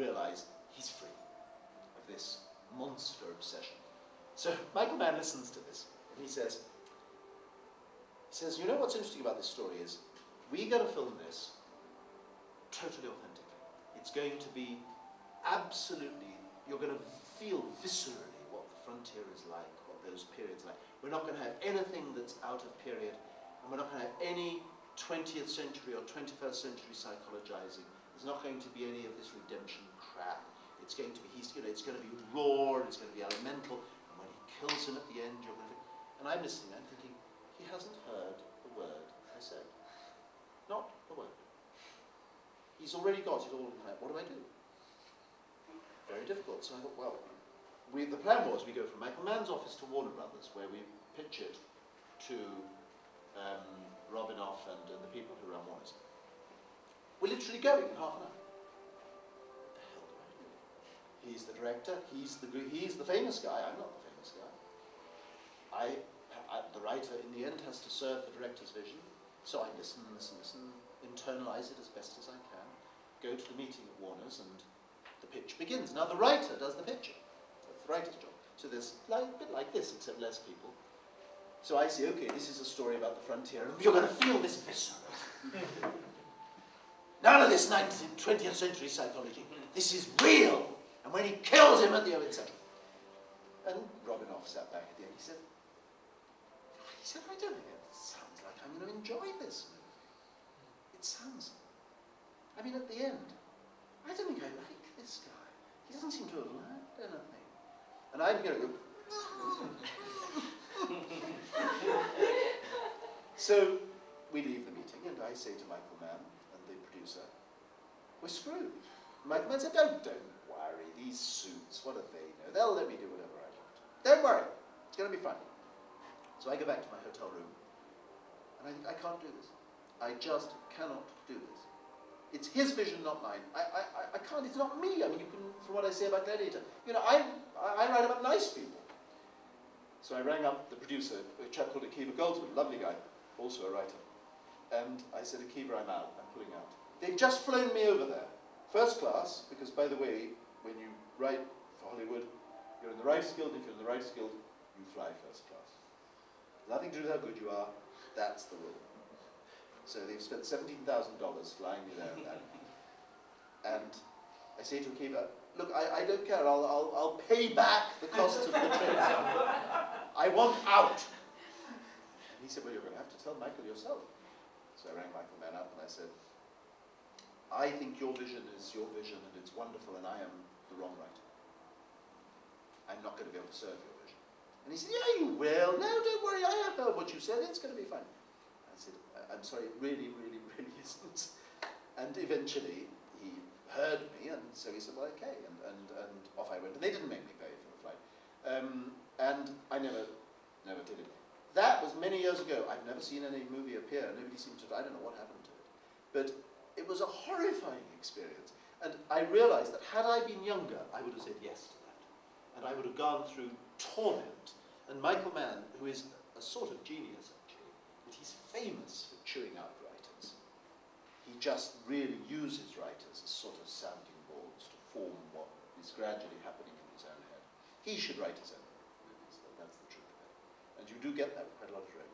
realise he's free of this monster obsession. So Michael Mann listens to this, and he says, you know what's interesting about this story is, we got to film this totally authentically. It's going to be absolutely, you're going to feel viscerally what the frontier is like, what those periods are like. We're not going to have anything that's out of period, and we're not going to have any 20th century or 21st century psychologizing. There's not going to be any of this redemption crap. It's going to be, it's going to be raw, it's going to be elemental, and when he kills him at the end, you're going to... And I'm listening, I'm thinking, he hasn't heard the word I said. Not a word. He's already got it all in mind. What do I do? Very difficult. So I thought, well, the plan was we go from Michael Mann's office to Warner Brothers, where we pitch it to Robinoff and the people who run Warner's. We're literally going in half an hour. What the hell do I do? He's the director. He's the famous guy. I'm not the famous guy. The writer, in the end, has to serve the director's vision. So I listen, internalize it as best as I can, go to the meeting at Warner's, and the pitch begins. Now the writer does the pitching. That's the writer's job. So there's a bit like this, except less people. So I say, okay, this is a story about the frontier, and you're going to feel this viscerally. None of this 19th, 20th century psychology. This is real. And when he kills him at the end, etc. And Robinoff sat back at the end. He said, I don't think it sounds like I'm going to enjoy this movie. It sounds, I mean, at the end, I don't think I like this guy. He doesn't seem to have learned anything. And I'm going to go, So we leave the meeting, and I say to Michael Mann and the producer, we're screwed. Michael Mann said, don't worry, these suits, what do they know? They'll let me do whatever I want. Don't worry, it's going to be fun. So I go back to my hotel room, and I can't do this. I just cannot do this. It's his vision, not mine. I can't, it's not me. I mean, you can, from what I say about Gladiator, you know, I write about nice people. So I rang up the producer, a chap called Akiva Goldsman, lovely guy, also a writer. And I said, Akiva, I'm out, I'm pulling out. They've just flown me over there. First class, because by the way, when you write for Hollywood, you're in the Writers Guild, and if you're in the Writers Guild, you fly first class. Nothing to do with how good you are, that's the rule. So they've spent $17,000 flying me there and back. And I say to Akiva, look, I don't care, I'll pay back the cost of the trip. I want out. And he said, well, you're going to have to tell Michael yourself. So I rang Michael Mann up and I said, I think your vision is your vision and it's wonderful, and I am the wrong writer. I'm not going to be able to serve your vision. And he said, yeah, you will. No, don't worry, I have heard what you said, it's going to be fine. I said, I'm sorry, it really, really, really isn't. And eventually, he heard me, and so he said, well, okay, and off I went. And they didn't make me pay for the flight. And I never did it. That was many years ago. I've never seen any movie appear. Nobody seems to, I don't know what happened to it. But it was a horrifying experience. And I realized that had I been younger, I would have said yes to that. And I would have gone through torment. And Michael Mann, who is a sort of genius, actually, but he's famous for chewing out writers. He just really uses writers as sort of sounding boards to form what is gradually happening in his own head. He should write his own movies, though, that's the truth of it. And you do get that with quite a lot of directors.